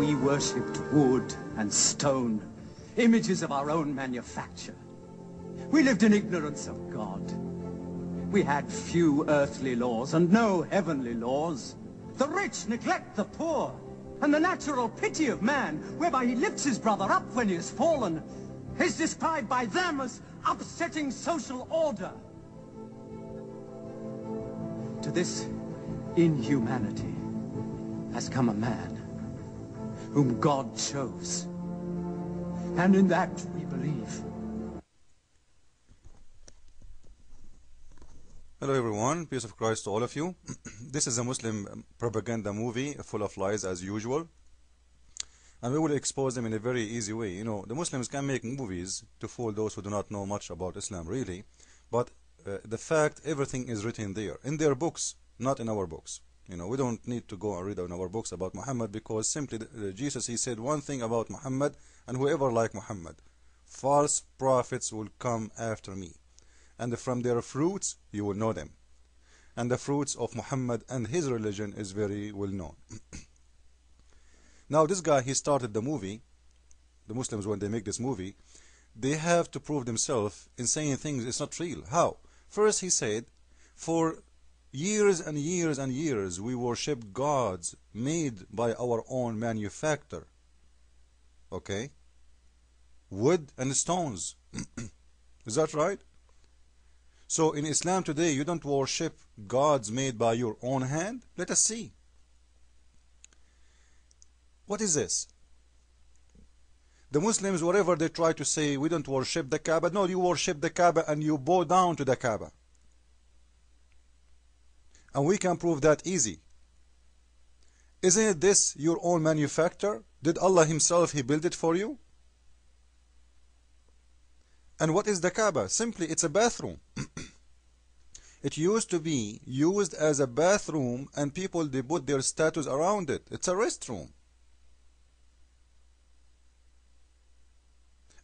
we worshipped wood and stone, images of our own manufacture. We lived in ignorance of God. We had few earthly laws and no heavenly laws. The rich neglect the poor, and the natural pity of man, whereby he lifts his brother up when he has fallen, is described by them as upsetting social order. To this inhumanity has come a man whom God chose, and in that we believe. Hello everyone, peace of Christ to all of you. This is a Muslim propaganda movie full of lies as usual, and we will expose them in a very easy way. You know, the Muslims can make movies to fool those who do not know much about Islam really, but the fact, everything is written there in their books, not in our books. You know, we don't need to go and read in our books about Muhammad, because simply Jesus, he said one thing about Muhammad, and whoever like Muhammad, false prophets will come after me, and from their fruits you will know them. And the fruits of Muhammad and his religion is very well known. Now this guy, he started the movie. The Muslims, when they make this movie, they have to prove themselves in saying things it's not real. How? First he said, for years and years and years we worship gods made by our own manufacture. Okay? Wood and stones. Is that right? So in Islam today, you don't worship gods made by your own hand? Let us see. What is this? The Muslims, whatever they try to say, we don't worship the Kaaba. No, you worship the Kaaba and you bow down to the Kaaba. And we can prove that easy. Isn't this your own manufacture? Did Allah himself, he build it for you? And what is the Kaaba? Simply, it's a bathroom. It used to be used as a bathroom, and people, they put their statues around it. It's a restroom.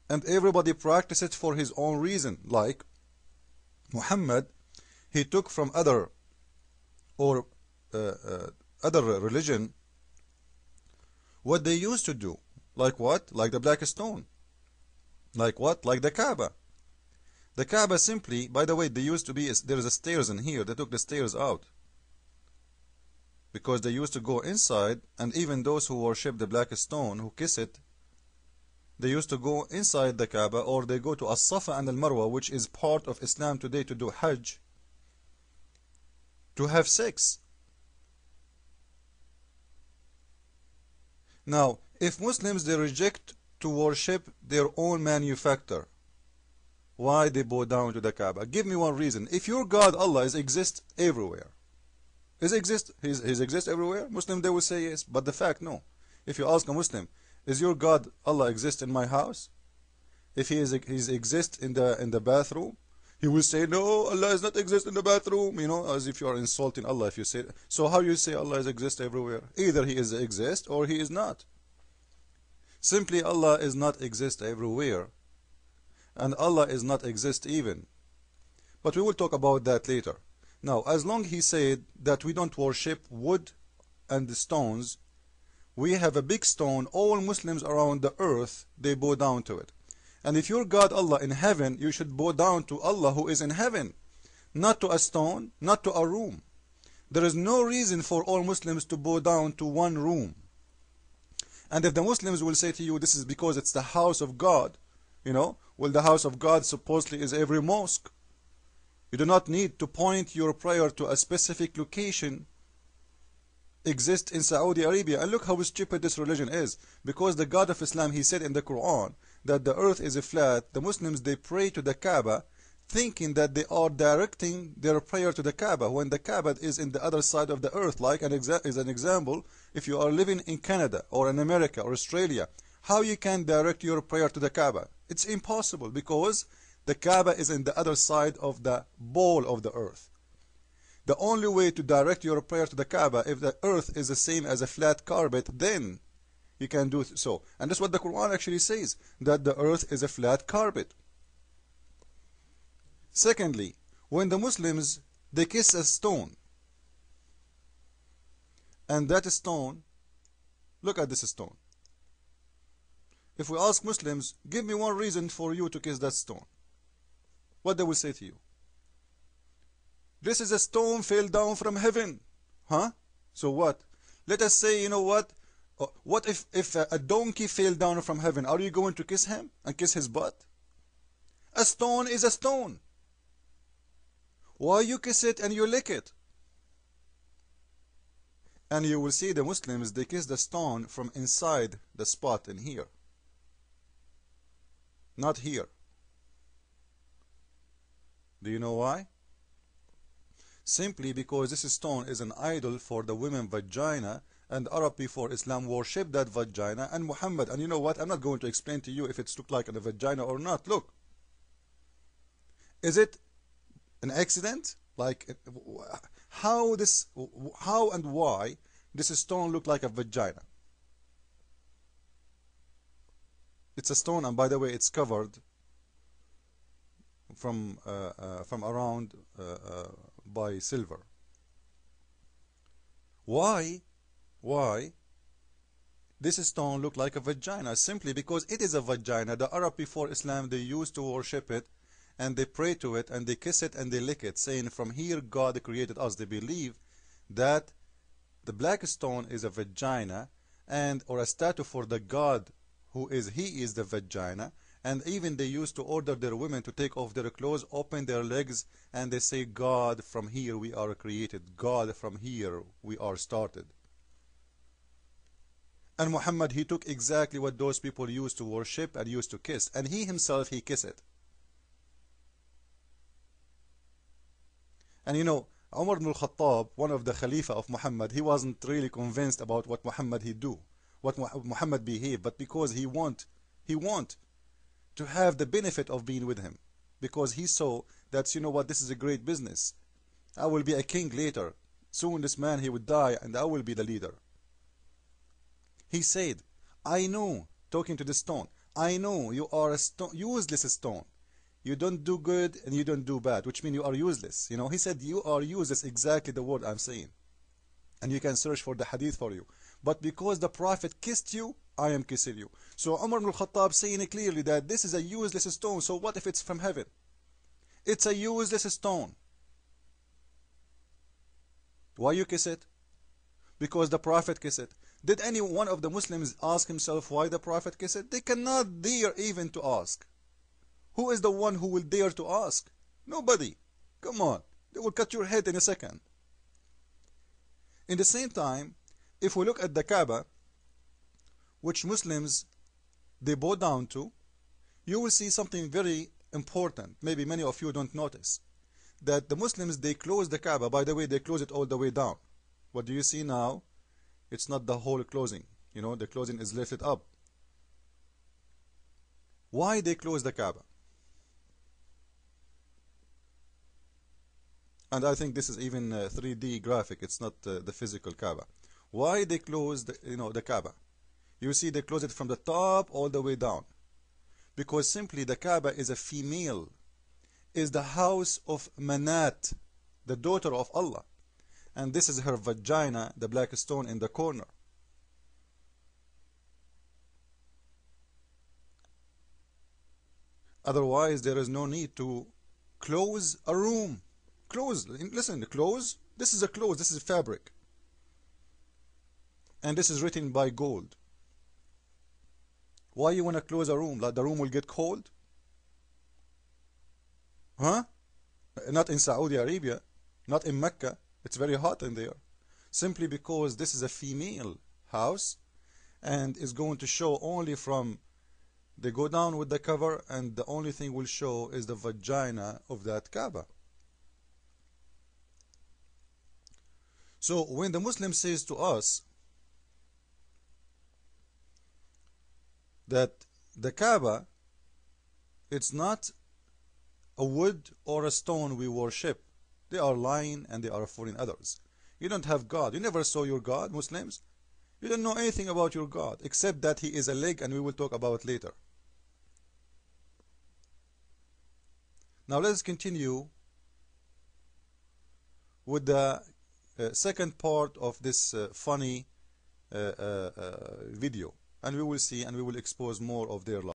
And everybody practices it for his own reason. Like Muhammad, he took from other religion what they used to do. Like what? Like the black stone. Like what? Like the Kaaba. The Kaaba simply, by the way, they used to be, there is a stairs in here. They took the stairs out because they used to go inside, and even those who worship the black stone, who kiss it, they used to go inside the Kaaba, or they go to As-Safa and Al-Marwa, which is part of Islam today, to do Hajj, to have sex. Now, if Muslims, they reject to worship their own manufacture, why they bow down to the Kaaba? Give me one reason. If your God Allah is exist everywhere, He's exist everywhere, Muslim, they will say yes, but the fact, no. If you ask a Muslim, is your God Allah exist in my house? If he exist in the bathroom, he will say no, Allah is not exist in the bathroom. You know, as if you are insulting Allah if you say that. So how you say Allah is exist everywhere? Either he is exist or he is not. Simply, Allah is not exist everywhere, and Allah is not exist even. But we will talk about that later. Now, as long he said that we don't worship wood and stones, we have a big stone. All Muslims around the earth, they bow down to it. And if your God Allah in heaven, you should bow down to Allah who is in heaven, not to a stone, not to a room. There is no reason for all Muslims to bow down to one room. And if the Muslims will say to you, this is because it's the house of God, you know, well, the house of God supposedly is every mosque. You do not need to point your prayer to a specific location exist in Saudi Arabia. And look how stupid this religion is. Because the God of Islam, he said in the Quran that the earth is flat. The Muslims, they pray to the Kaaba, thinking that they are directing their prayer to the Kaaba, when the Kaaba is in the other side of the earth. Like an example, if you are living in Canada or in America or Australia, how you can direct your prayer to the Kaaba? It's impossible, because the Kaaba is in the other side of the ball of the earth. The only way to direct your prayer to the Kaaba, if the earth is the same as a flat carpet, then you can do so. And that's what the Quran actually says, that the earth is a flat carpet. Secondly, when the Muslims, they kiss a stone, and that stone, look at this stone, If we ask Muslims, give me one reason for you to kiss that stone, what they will say to you? This is a stone fell down from heaven. Huh? So what? Let us say, you know what? What if a donkey fell down from heaven? Are you going to kiss him and kiss his butt? A stone is a stone. Why you kiss it and you lick it? And you will see the Muslims, they kiss the stone from inside the spot in here. Not here. Do you know why? Simply because this stone is an idol for the women vagina, and Arab before Islam worship that vagina, and Muhammad, and you know what, I'm not going to explain to you if it's looked like a vagina or not. Look, is it an accident? Like, how and why this stone look like a vagina? It's a stone, and by the way, it's covered from around by silver. Why this stone look like a vagina? Simply because it is a vagina. The Arab before Islam, they used to worship it, and they pray to it, and they kiss it, and they lick it, saying from here God created us. They believe that the black stone is a vagina, and or a statue for the God he is the vagina. And even they used to order their women to take off their clothes, open their legs, and they say, God, from here we are created. God, from here we are started. And Muhammad, he took exactly what those people used to worship and used to kiss, and he himself, he kissed it. And you know, Umar ibn al-Khattab, one of the Khalifa of Muhammad, he wasn't really convinced about what Muhammad he do, what Muhammad behave, but because he want to have the benefit of being with him, because he saw that, you know what, this is a great business. I will be a king later. Soon this man, he would die, and I will be the leader. He said, I know, talking to the stone, I know you are a useless stone. You don't do good and you don't do bad, which means you are useless. You know, he said you are useless, exactly the word I'm saying. And you can search for the hadith for you. But because the Prophet kissed you, I am kissing you. So Umar ibn al-Khattab saying clearly that this is a useless stone. So what if it's from heaven? It's a useless stone. Why you kiss it? Because the Prophet kissed it. Did any one of the Muslims ask himself why the Prophet kissed it? They cannot dare even to ask. Who is the one who will dare to ask? Nobody. Come on. They will cut your head in a second. In the same time, if we look at the Kaaba, which Muslims they bow down to, you will see something very important. Maybe many of you don't notice that the Muslims, they close the Kaaba. By the way, they close it all the way down. What do you see now? It's not the whole closing. You know, the closing is lifted up. Why they close the Kaaba? And I think this is even 3D graphic. It's not the physical Kaaba. Why they close the Kaaba? You see, they close it from the top all the way down, because simply the Kaaba is a female, is the house of Manat, the daughter of Allah, and this is her vagina, the black stone in the corner. Otherwise, there is no need to close a room. Close. Listen, close. This is a close. This is fabric, and this is written by gold. Why you want to close a room? Like the room will get cold? Huh? Not in Saudi Arabia, not in Mecca. It's very hot in there. Simply because this is a female house, and is going to show only from, they go down with the cover, and the only thing will show is the vagina of that Kaaba. So when the Muslim says to us that the Kaaba, it's not a wood or a stone we worship, they are lying and they are fooling others. You don't have God. You never saw your God, Muslims. You don't know anything about your God except that he is a leg, and we will talk about it later. Now let's continue with the second part of this funny video. and we will see and we will expose more of their lies.